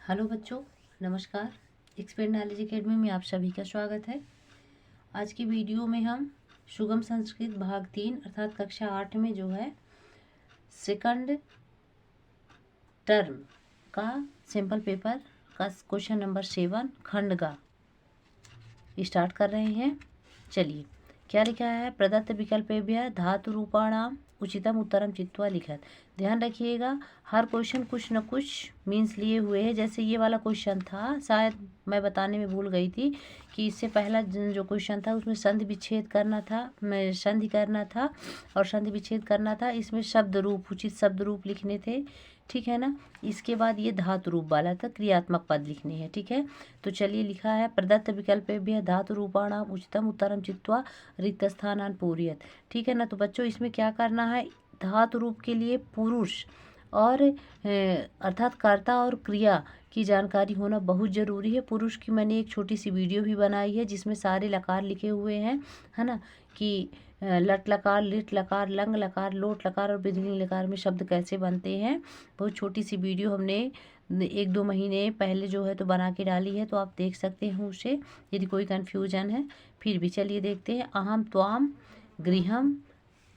Hello बच्चों, नमस्कार। Expert knowledge academy में आप सभी का स्वागत है। आज की वीडियो में हम सुगम संस्कृत भाग 3 अर्थात कक्षा 8 में जो है सेकंड टर्म का सैंपल पेपर का क्वेश्चन नंबर 7 खंड का स्टार्ट कर रहे हैं। चलिए, क्या लिखा है? प्रदत्त विकल्पेभ्यः धातु रूपाणाम उचितम उत्तरम चित्वा लिखत। ध्यान रखिएगा, हर क्वेश्चन कुछ न कुछ मीन्स लिए हुए है। जैसे ये वाला क्वेश्चन था, शायद मैं बताने में भूल गई थी कि इससे पहला जो क्वेश्चन था उसमें संधि विच्छेद करना था, संधि करना था और संधि विच्छेद करना था। इसमें शब्द रूप, उचित शब्द रूप लिखने थे, ठीक है ना। इसके बाद ये धातु रूप वाला था, क्रियात्मक पद लिखने हैं, ठीक है। तो चलिए, लिखा है प्रदत्त विकल्पेभ्यः धातु रूपाणाम उचितम उत्तरम चित्वा रिक्त स्थानान पूरयत, ठीक है ना। तो बच्चों, इसमें क्या करना है? धातु रूप के लिए पुरुष और अर्थात कर्ता और क्रिया की जानकारी होना बहुत ज़रूरी है। पुरुष की मैंने एक छोटी सी वीडियो भी बनाई है जिसमें सारे लकार लिखे हुए हैं, है ना, कि लट लकार, लिट लकार, लंग लकार, लोट लकार और बिंदीलिंग लकार में शब्द कैसे बनते हैं। बहुत छोटी सी वीडियो हमने 1-2 महीने पहले जो है तो बना के डाली है, तो आप देख सकते हैं उसे, यदि कोई कन्फ्यूजन है। फिर भी चलिए देखते हैं। अहम त्वाम गृहम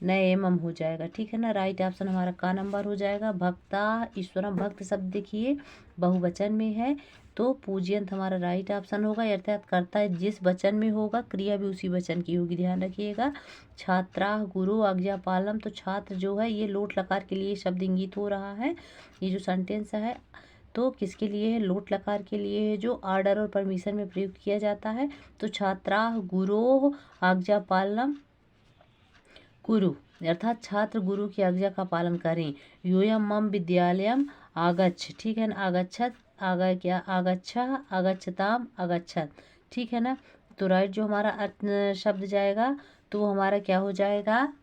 नएमम हो जाएगा, ठीक है ना। राइट ऑप्शन हमारा का नंबर हो जाएगा। भक्ता ईश्वरम, भक्त शब्द देखिए बहुवचन में है तो पूज्यंत हमारा राइट ऑप्शन होगा। अर्थात कर्ता जिस वचन में होगा क्रिया भी उसी वचन की होगी, ध्यान रखिएगा। छात्रा गुरु आज्ञा पालम, तो छात्र जो है ये लोट लकार के लिए शब्द इंगित हो रहा है। ये जो सेंटेंस है तो किसके लिए है? लोट लकार के लिए है, जो ऑर्डर और परमिशन में प्रयुक्त किया जाता है। तो छात्रा गुरु आज्ञा पालम कुरु, अर्थात छात्र गुरु की आज्ञा का पालन करें। यूयम मम विद्यालयम आगच्छ, ठीक है ना। आगच्छत, आगच्छा, आगच्छताम, आगच्छत, ठीक है ना। तो राइट जो हमारा शब्द जाएगा तो वो हमारा क्या हो जाएगा?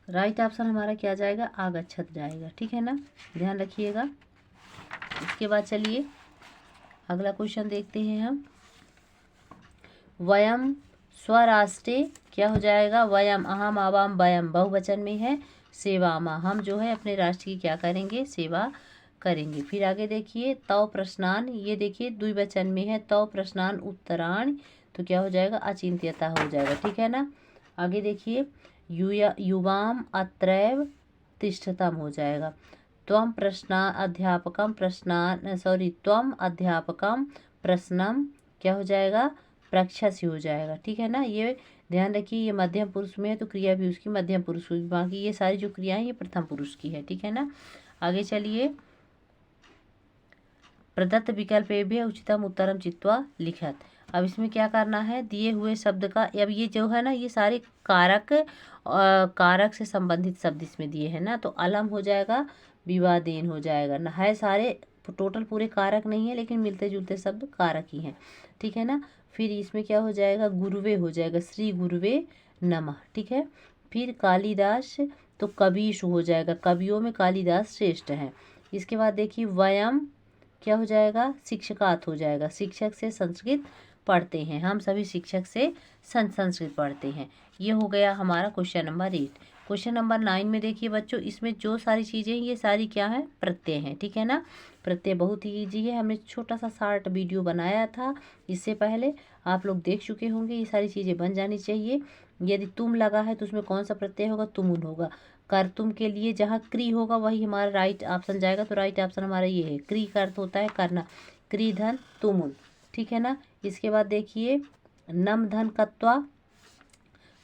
राइट ऑप्शन हमारा क्या जाएगा? आगच्छत जाएगा, ठीक है ना। ध्यान रखिएगा। इसके बाद चलिए अगला क्वेश्चन देखते हैं हम। वयम स्वराष्ट्रे क्या हो जाएगा? वयम, अहम, आवाम, वयम बहुवचन में है। सेवामा, हम जो है अपने राष्ट्र की क्या करेंगे? सेवा करेंगे। फिर आगे देखिए, तव प्रश्नान, ये देखिए द्विवचन में है। तव प्रश्नान उत्तराण, तो क्या हो जाएगा? अचिंत्यता हो जाएगा, ठीक है ना। आगे देखिए, युवाम अत्रैव तिष्ठतम हो जाएगा। त्वम प्रश्ना अध्यापकम प्रश्नान, त्वम अध्यापकम प्रश्नम क्या हो जाएगा? प्रक्षसी हो जाएगा, ठीक है ना। ये ध्यान रखिए, ये मध्यम पुरुष में है तो क्रिया भी उसकी मध्यम पुरुष हुई। बाकी ये सारी जो क्रियाएं ये प्रथम पुरुष की है, ठीक है ना। आगे चलिए, प्रदत्त विकल्पेभ्य उचितम उत्तरम चित्वा लिखत। अब इसमें क्या करना है? दिए हुए शब्द का, अब ये जो है ना ये सारे कारक से संबंधित शब्द इसमें दिए हैं ना, तो अलम हो जाएगा, विवादेन हो जाएगा ना। है सारे टोटल पूरे कारक नहीं है लेकिन मिलते जुलते शब्द कारक ही हैं, ठीक है ना। फिर इसमें क्या हो जाएगा? गुरुवे हो जाएगा, श्री गुरुवे नमः, ठीक है। फिर कालिदास, तो कबीश हो जाएगा, कवियों में कालिदास श्रेष्ठ हैं। इसके बाद देखिए, वयम क्या हो जाएगा? शिक्षकात हो जाएगा, शिक्षक से संस्कृत पढ़ते हैं, हम सभी शिक्षक से संस्कृत पढ़ते हैं। ये हो गया हमारा क्वेश्चन नंबर 8। क्वेश्चन नंबर 9 में देखिए बच्चों, इसमें जो सारी चीज़ें हैं ये सारी क्या है? प्रत्यय हैं, ठीक है ना। प्रत्यय बहुत ही ईजी है, हमने छोटा सा शार्ट वीडियो बनाया था इससे पहले, आप लोग देख चुके होंगे। ये सारी चीज़ें बन जानी चाहिए। यदि तुम लगा है तो उसमें कौन सा प्रत्यय होगा? तुमुन होगा। कर तुम के लिए जहाँ क्री होगा वही हमारा राइट ऑप्शन जाएगा, तो राइट ऑप्शन हमारा ये है। क्री का अर्थ होता है करना, क्री धन तुमुन, ठीक है ना। इसके बाद देखिए, नम धन कत्वा,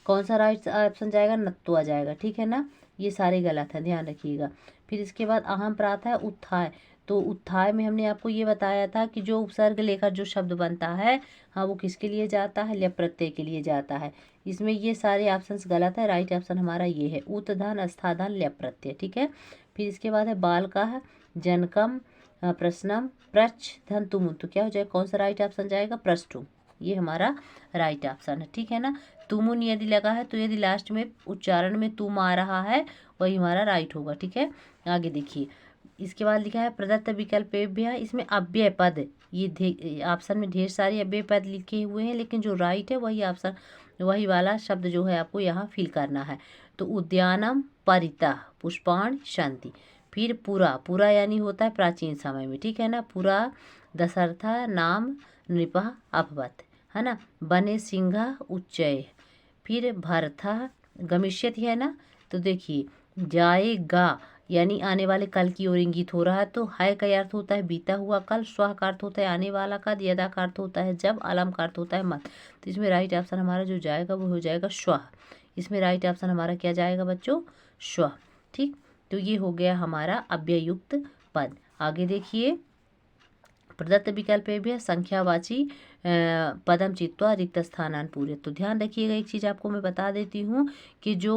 कौन सा राइट ऑप्शन जाएगा? नत्वा जाएगा, ठीक है ना। ये सारे गलत है, ध्यान रखिएगा। फिर इसके बाद अहम प्रात है उत्थाय, तो उत्थाय में हमने आपको ये बताया था कि जो उपसर्ग लेकर जो शब्द बनता है, हाँ, वो किसके लिए जाता है? ल्यप प्रत्यय के लिए जाता है। इसमें ये सारे ऑप्शंस गलत है, राइट ऑप्शन हमारा ये है, उत धन अस्था धन ल्यप प्रत्यय, ठीक है। फिर इसके बाद है बाल का है जनकम प्रश्नम प्रच्छ धन तुमुन, तो क्या हो जाएगा? कौन सा राइट ऑप्शन जाएगा? प्रष्टुम, ये हमारा राइट ऑप्शन है, ठीक है ना। तुमुन यदि लगा है तो यदि लास्ट में उच्चारण में तुम आ रहा है वही हमारा राइट होगा, ठीक है। आगे देखिए, इसके बाद लिखा है प्रदत्त विकल्पेभ्यः, इसमें अव्यय पद, ये ऑप्शन में ढेर सारे अव्यय पद लिखे हुए हैं लेकिन जो राइट है वही ऑप्शन, वही वाला शब्द जो है आपको यहाँ फिल करना है। तो उद्यानम परितः पुष्पाणि सन्ति, फिर पुरा, पुरा यानी होता है प्राचीन समय में, ठीक है ना। पुरा दशरथा नाम नृपः अभवत्, है ना। बने सिंहा उच्चय, फिर भरथा गमिष्यति, है ना। तो देखिए जाएगा यानी आने वाले कल की ओर इंगित हो रहा है। तो है का अर्थ होता है बीता हुआ कल, स्व का अर्थ होता है आने वाला कल, यदा का अर्थ होता है जब, अलम का अर्थ होता है मत। तो इसमें राइट ऑप्शन हमारा जो जाएगा वो हो जाएगा स्व। इसमें राइट ऑप्शन हमारा क्या जाएगा बच्चों, स्व, ठीक। तो ये हो गया हमारा अव्ययुक्त पद। आगे देखिए, प्रदत्त विकल्प भी है संख्यावाची पदम चित्वा रिक्त स्थानान पूरे। तो ध्यान रखिएगा, एक चीज़ आपको मैं बता देती हूँ कि जो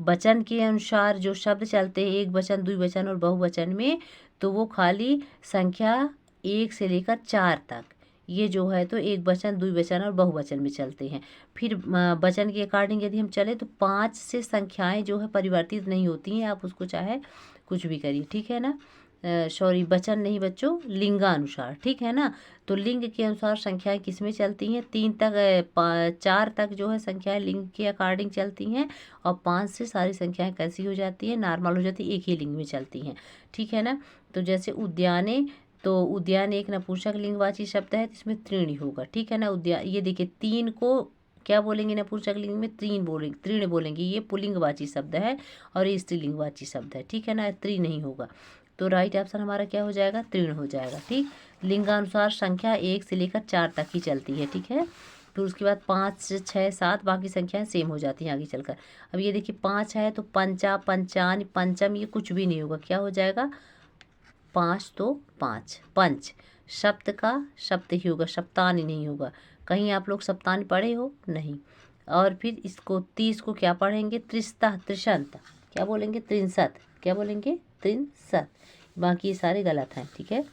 वचन के अनुसार जो शब्द चलते हैं, एक वचन, द्विवचन और बहुवचन में, तो वो खाली संख्या 1 से लेकर 4 तक, ये जो है तो एक वचन, द्विवचन और बहुवचन में चलते हैं। फिर वचन के अकॉर्डिंग यदि हम चले तो 5 से संख्याएं जो है परिवर्तित नहीं होती हैं, आप उसको चाहे कुछ भी करिए, ठीक है ना। सॉरी, वचन नहीं बच्चों, लिंगानुसार, ठीक है ना। तो लिंग के अनुसार संख्याएं किस में चलती हैं, 3 तक 4 तक जो है संख्याएं लिंग के अकॉर्डिंग चलती हैं, और 5 से सारी संख्याएं कैसी हो जाती हैं, नॉर्मल हो जाती है, एक ही लिंग में चलती हैं, ठीक है ना। तो जैसे उद्याने, तो उद्यान एक नपुंसक लिंगवाची शब्द है, इसमें त्रीणी होगा, ठीक है ना। उद्यान, ये देखिए 3 को क्या बोलेंगे नपुंसक लिंग में, तीन बोलेंगे, तृण बोलेंगे, ये पुल्लिंगवाची शब्द है, और ये स्त्रीलिंगवाची शब्द है, ठीक है ना, त्री नहीं होगा। तो राइट ऑप्शन हमारा क्या हो जाएगा, तृण हो जाएगा, ठीक। लिंगानुसार संख्या 1 से लेकर 4 तक ही चलती है, ठीक है। फिर उसके बाद 5 6 7 बाकी संख्याएं सेम हो जाती हैं आगे चलकर। अब ये देखिए 5 है तो पंचा, पंचान, पंचम, ये कुछ भी नहीं होगा, क्या हो जाएगा 5 तो 5, पंच। सप्त का सप्त ही होगा, सप्तान नहीं होगा। कहीं आप लोग सप्तान पढ़े हो, नहीं। और फिर इसको 30 को क्या पढ़ेंगे, त्रिस्ता, त्रिशंत, क्या बोलेंगे, त्रिंसत, क्या बोलेंगे, त्रिंसत। बाकी ये सारे गलत हैं, ठीक है।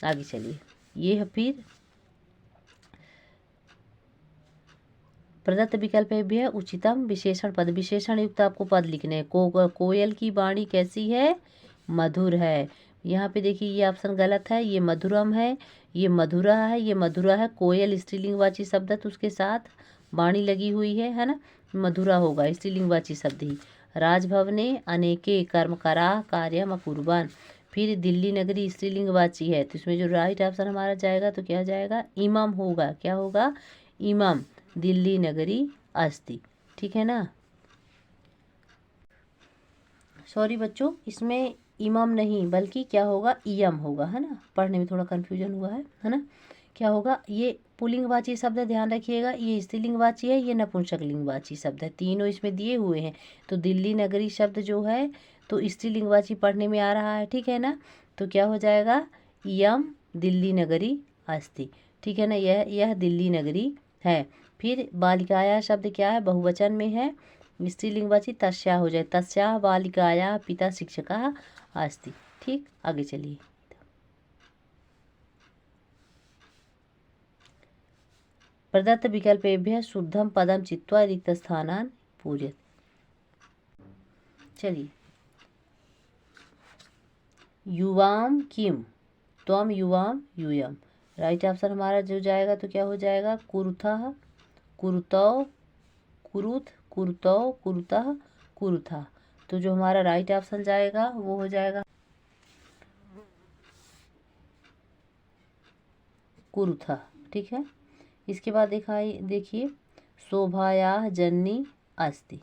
आगे चलिए, ये है फिर प्रदत्त विकल्प भी है उचितम विशेषण पद, विशेषण युक्त आपको पद लिखने हैं। कोयल की वाणी कैसी है, मधुर है। यहाँ पे देखिए ये ऑप्शन गलत है, ये मधुरम है, ये मधुरा है, ये मधुरा है। कोयल स्त्रीलिंगवाची शब्द है तो उसके साथ वाणी लगी हुई है ना, मधुरा होगा, स्त्रीलिंगवाची शब्द ही। राजभवने अनेके कर्म करा कार्यम अकुर्बान, फिर दिल्ली नगरी स्त्रीलिंगवाची है, तो इसमें जो राइट ऑप्शन हमारा जाएगा तो क्या जाएगा, इमाम होगा, क्या होगा, इमाम दिल्ली नगरी अस्ति, ठीक है ना। सॉरी बच्चों, इसमें इमाम नहीं बल्कि क्या होगा, इयम होगा, है ना। पढ़ने में थोड़ा कन्फ्यूजन हुआ है ना। क्या होगा, ये पुल्लिंगवाची शब्द है, ध्यान रखिएगा, ये स्त्रीलिंगवाची है, ये नपुंसक लिंगवाची शब्द है, तीनों इसमें दिए हुए हैं। तो दिल्ली नगरी शब्द जो है तो स्त्रीलिंगवाची पढ़ने में आ रहा है, ठीक है ना। तो क्या हो जाएगा, इयम दिल्ली नगरी अस्ति, ठीक है ना, यह दिल्ली नगरी है। फिर बालिकाया शब्द क्या है, बहुवचन में है, स्त्रीलिंगवाची तस्या हो जाए, तस्या बालिकाया पिता शिक्षका अस्ति, ठीक। आगे चलिए, प्रदत्त विकल्पेभ्यः शुद्धम पदम चित्वा रिक्त स्थानान पूजयत। चलिए, युवाम किम, त्वम युवाम यूयम, राइट ऑप्शन हमारा जो जाएगा तो क्या हो जाएगा, कुरुथः, कुरुतौ, कुरुथ, कुरुतौ, कुरुतः, कुरुथा। तो जो हमारा राइट ऑप्शन जाएगा वो हो जाएगा कुरुथा, ठीक है। इसके बाद देखिए शोभायाः जननी अस्ति,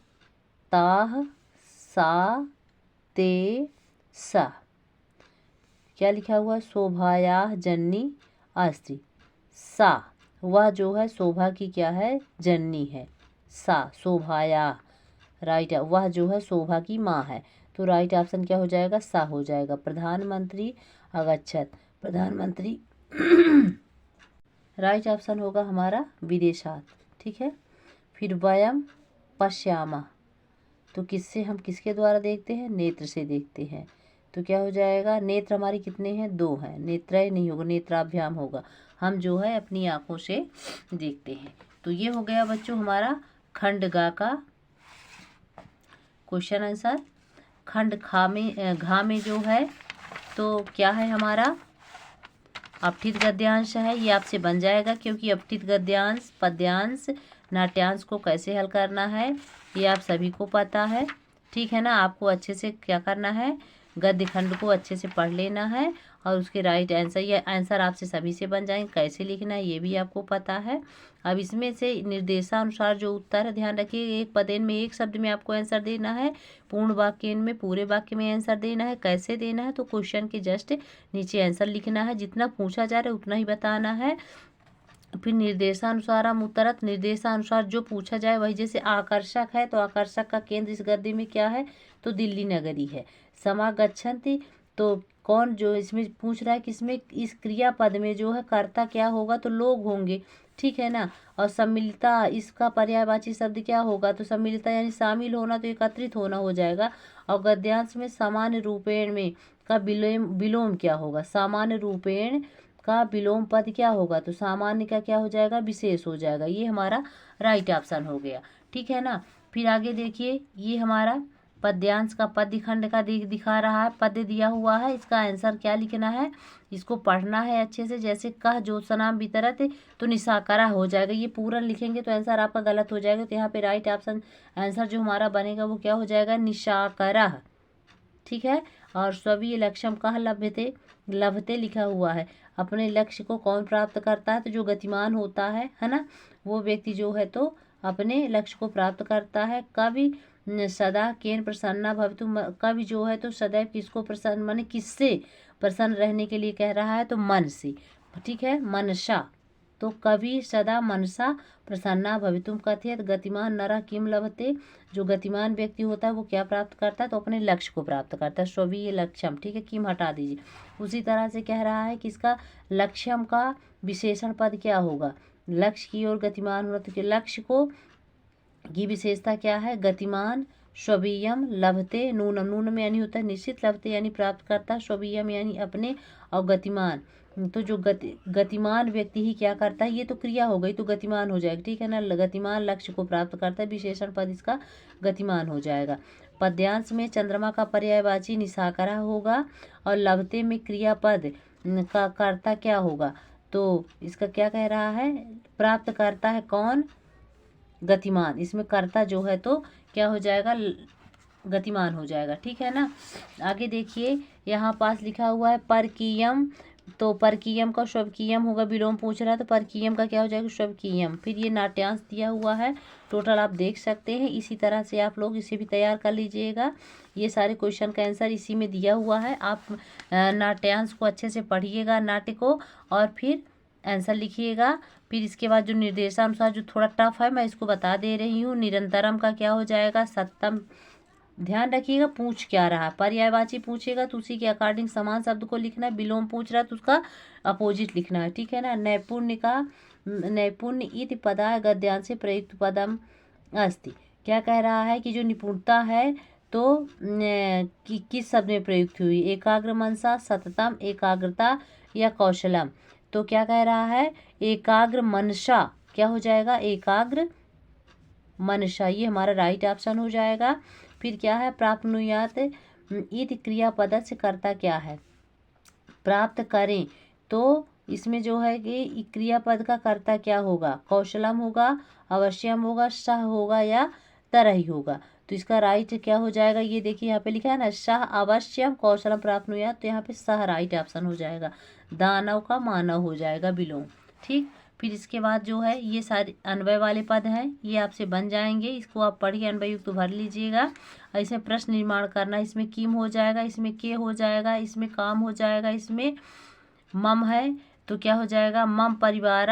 ताः सा ते सा, क्या लिखा हुआ है, शोभायाः जननी अस्ति, सा, वह जो है शोभा की क्या है, जननी है, सा शोभायाः, राइट, वह जो है शोभा की माँ है। तो राइट ऑप्शन क्या हो जाएगा, सा हो जाएगा। प्रधानमंत्री अगच्छत, प्रधानमंत्री राइट ऑप्शन होगा हमारा विदेशात, ठीक है। फिर वयम पश्यामा, तो किससे, हम किसके द्वारा देखते हैं, नेत्र से देखते हैं। तो क्या हो जाएगा, नेत्र हमारी कितने हैं, 2 हैं, नेत्रय नहीं होगा, नेत्राभ्याम होगा, हम जो है अपनी आंखों से देखते हैं। तो ये हो गया बच्चों हमारा खंड गा का क्वेश्चन आंसर। खंड खा में, घा में जो है तो क्या है हमारा, अपठित गद्यांश है, ये आपसे बन जाएगा क्योंकि अपठित गद्यांश, पद्यांश, नाट्यांश को कैसे हल करना है ये आप सभी को पता है, ठीक है ना। आपको अच्छे से क्या करना है, गद्य खंड को अच्छे से पढ़ लेना है और उसके राइट आंसर या आंसर आपसे सभी से बन जाएंगे। कैसे लिखना है ये भी आपको पता है। अब इसमें से निर्देशानुसार जो उत्तर है, ध्यान रखिए, एक पदेन में एक शब्द में आपको आंसर देना है, पूर्ण वाक्य में पूरे वाक्य में आंसर देना है। कैसे देना है, तो क्वेश्चन के जस्ट नीचे आंसर लिखना है, जितना पूछा जा रहा है उतना ही बताना है। फिर निर्देशानुसार हम उत्तरत, निर्देशानुसार जो पूछा जाए वही। जैसे आकर्षक है तो आकर्षक का केंद्र इस गद्य में क्या है, तो दिल्ली नगरी है। समागच्छन्ति, तो कौन, जो इसमें पूछ रहा है कि इसमें इस क्रियापद में जो है कर्ता क्या होगा, तो लोग होंगे, ठीक है ना। और सम्मिलिता, इसका पर्यायवाची शब्द क्या होगा, तो सम्मिलिता यानी शामिल होना, तो एकत्रित होना हो जाएगा। और गद्यांश में सामान्य रूपेण में का विलोम क्या होगा, सामान्य रूपेण का विलोम पद क्या होगा, तो सामान्य का क्या हो जाएगा, विशेष हो जाएगा। ये हमारा राइट ऑप्शन हो गया, ठीक है ना। फिर आगे देखिए, ये हमारा पद्यांश का पद्य खंड का दिखा रहा है, पद्य दिया हुआ है, इसका आंसर क्या लिखना है, इसको पढ़ना है अच्छे से। जैसे कह ज्योत्सनाम वितरत, तो निशाकरा हो जाएगा, ये पूरा लिखेंगे तो आंसर आपका गलत हो जाएगा। तो यहाँ पे राइट ऑप्शन आंसर जो हमारा बनेगा वो क्या हो जाएगा, निशाकरा, ठीक है। और स्वकीय लक्ष्यम कहाँ लभ्यते, लभते लिखा हुआ है, अपने लक्ष्य को कौन प्राप्त करता है, तो जो गतिमान होता है ना, वो व्यक्ति जो है तो अपने लक्ष्य को प्राप्त करता है। कवि सदा केन प्रसन्ना भवतु, कवि जो है तो सदैव किसको प्रसन्न, माने किससे प्रसन्न रहने के लिए कह रहा है, तो मन से, ठीक है, मनसा। तो कवि सदा मनसा प्रसन्ना भवितुम कथयत, गतिमान नरः किम लभते, जो गतिमान व्यक्ति होता है वो क्या प्राप्त करता है, तो अपने लक्ष्य को प्राप्त करता है। स्वकीय लक्ष्यम, ठीक है, किम हटा दीजिए। उसी तरह से कह रहा है कि इसका लक्ष्यम का विशेषण पद क्या होगा, लक्ष्य की ओर गतिमान होना, तो लक्ष्य को की विशेषता क्या है, गतिमान। स्वकीयम लभते, नूनम, नून में यानी होता है निश्चित, लभते यानी प्राप्त करता, स्वकीयम यानी अपने, और गतिमान, तो जो गतिमान व्यक्ति ही क्या करता है, ये तो क्रिया हो गई तो गतिमान हो जाएगा, ठीक है ना। गतिमान लक्ष्य को प्राप्त करता है, विशेषण पद इसका गतिमान हो जाएगा। पद्यांश में चंद्रमा का पर्यायवाची निशाकरा होगा, और लभते में क्रियापद का कर्ता क्या होगा, तो इसका क्या कह रहा है, प्राप्त करता है कौन, गतिमान। इसमें कर्ता जो है तो क्या हो जाएगा, गतिमान हो जाएगा, ठीक है ना। आगे देखिए, यहाँ पास लिखा हुआ है परकीयम, तो परकीयम का स्वकीयम होगा, विलोम पूछ रहा है तो परकीयम का क्या हो जाएगा, स्वकीयम। फिर ये नाट्यांश दिया हुआ है, टोटल आप देख सकते हैं। इसी तरह से आप लोग इसे भी तैयार कर लीजिएगा, ये सारे क्वेश्चन का आंसर इसी में दिया हुआ है। आप नाट्यांश को अच्छे से पढ़िएगा, नाट्य को, और फिर आंसर लिखिएगा। फिर इसके बाद जो निर्देशानुसार जो थोड़ा टफ है मैं इसको बता दे रही हूँ। निरंतरम का क्या हो जाएगा, सत्तम। ध्यान रखिएगा पूछ क्या रहा, पर्यायवाची पूछेगा तो उसी के अकॉर्डिंग समान शब्द को लिखना है, विलोम पूछ रहा है तो उसका अपोजिट लिखना है, ठीक है ना। नैपुण्य का, नैपुण्य इति पदाय गद्यांश प्रयुक्त पदम अस्ति, क्या कह रहा है कि जो निपुणता है तो किस शब्द में प्रयुक्त हुई, एकाग्र मनसा, सततम, एकाग्रता, या कौशलम। तो क्या कह रहा है, एकाग्र मनसा क्या हो जाएगा, एकाग्र मनसा, ये हमारा राइट ऑप्शन हो जाएगा। फिर क्या है, प्राप्नुयात इति क्रियापद से कर्ता क्या है, प्राप्त करें, तो इसमें जो है कि क्रियापद का कर्ता क्या होगा, कौशलम होगा, अवश्यम होगा, सह होगा, या तरही होगा। तो इसका राइट क्या हो जाएगा, ये देखिए यहाँ पे लिखा है ना, सह अवश्यम कौशलम प्राप्नुयात, तो यहाँ पे सह राइट ऑप्शन हो जाएगा। दानव का मानव हो जाएगा, विलोम, ठीक। फिर इसके बाद जो है ये सारे अन्वय वाले पद हैं, ये आपसे बन जाएंगे, इसको आप पढ़िए, अन्वय युक्त भर लीजिएगा। ऐसे प्रश्न निर्माण करना, इसमें किम हो जाएगा, इसमें के हो जाएगा, इसमें काम हो जाएगा, इसमें मम है तो क्या हो जाएगा, मम परिवार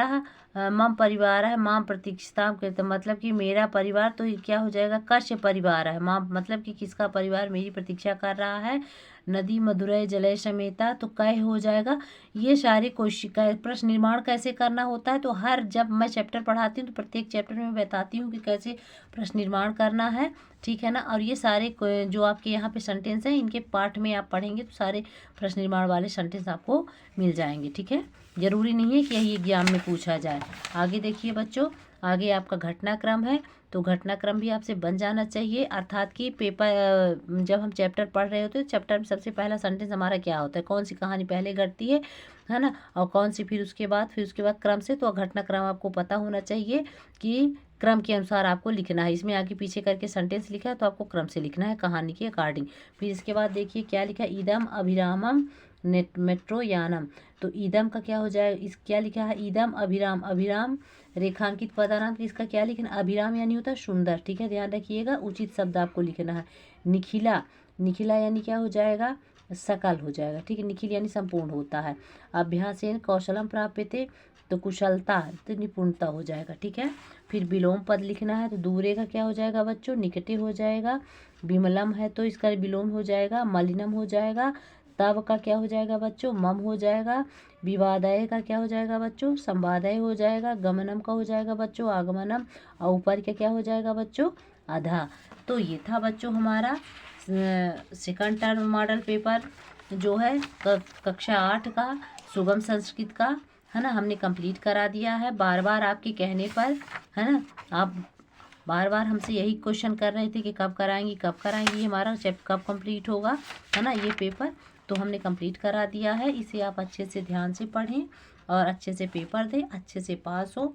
है, माम प्रतीक्षिता कहते, मतलब कि मेरा परिवार, तो क्या हो जाएगा, कश्य परिवार है, माम मतलब कि किसका परिवार मेरी प्रतीक्षा कर रहा है। नदी मधुरय जलय समेता, तो कह हो जाएगा। ये सारे क्वेश्चन प्रश्न निर्माण कैसे करना होता है, तो हर जब मैं चैप्टर पढ़ाती हूँ तो प्रत्येक चैप्टर में बताती हूँ कि कैसे प्रश्न निर्माण करना है, ठीक है ना। और ये सारे जो आपके यहाँ पे सेंटेंस हैं इनके पाठ में आप पढ़ेंगे तो सारे प्रश्न निर्माण वाले सेंटेंस आपको मिल जाएंगे, ठीक है। जरूरी नहीं है कि यही एग्जाम में पूछा जाए। आगे देखिए बच्चों, आगे आपका घटनाक्रम है, तो घटनाक्रम भी आपसे बन जाना चाहिए। अर्थात कि पेपर जब हम चैप्टर पढ़ रहे होते हैं, चैप्टर में सबसे पहला सेंटेंस हमारा क्या होता है, कौन सी कहानी पहले घटती है ना, और कौन सी फिर उसके बाद क्रम से। तो घटनाक्रम आपको पता होना चाहिए कि क्रम के अनुसार आपको लिखना है। इसमें आगे पीछे करके सेंटेंस लिखा है तो आपको क्रम से लिखना है कहानी के अकॉर्डिंग। फिर इसके बाद देखिए क्या लिखा है, ईदम अभिरामम मेट्रो यानम। तो ईदम का क्या हो जाए, इस क्या लिखा है, ईदम अभिराम, अभिराम रेखांकित पदानाम, तो इसका क्या लिखना, अभिराम यानी होता है सुंदर, ठीक है, ध्यान रखिएगा, उचित शब्द आपको लिखना है। निखिला, निखिला यानी क्या हो जाएगा, सकल हो जाएगा, ठीक है, निखिल यानी संपूर्ण होता है। अभ्यासेन कौशलम प्राप्यते, तो कुशलता तो निपुणता हो जाएगा, ठीक है। फिर विलोम पद लिखना है, तो दूरे का क्या हो जाएगा बच्चों, निकटे हो जाएगा। विमलम है तो इसका विलोम हो जाएगा, मलिनम हो जाएगा। तब का क्या हो जाएगा बच्चों, मम हो जाएगा। विवादय का क्या हो जाएगा बच्चों, संवादय हो जाएगा। गमनम का हो जाएगा बच्चों आगमनम। और ऊपर का क्या हो जाएगा बच्चों, अधा। तो ये था बच्चों हमारा सेकंड टर्म मॉडल पेपर जो है कक्षा 8 का सुगम संस्कृत का, है ना, हमने कंप्लीट करा दिया है। बार बार आपके कहने पर, है ना, आप बार बार हमसे यही क्वेश्चन कर रहे थे कि कब कराएंगी कब कराएंगी, हमारा कब कंप्लीट होगा, है ना, ये पेपर। तो हमने कंप्लीट करा दिया है। इसे आप अच्छे से ध्यान से पढ़ें और अच्छे से पेपर दें, अच्छे से पास हो।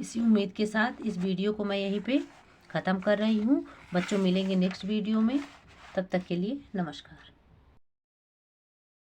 इसी उम्मीद के साथ इस वीडियो को मैं यहीं पे ख़त्म कर रही हूँ। बच्चों मिलेंगे नेक्स्ट वीडियो में, तब तक के लिए नमस्कार।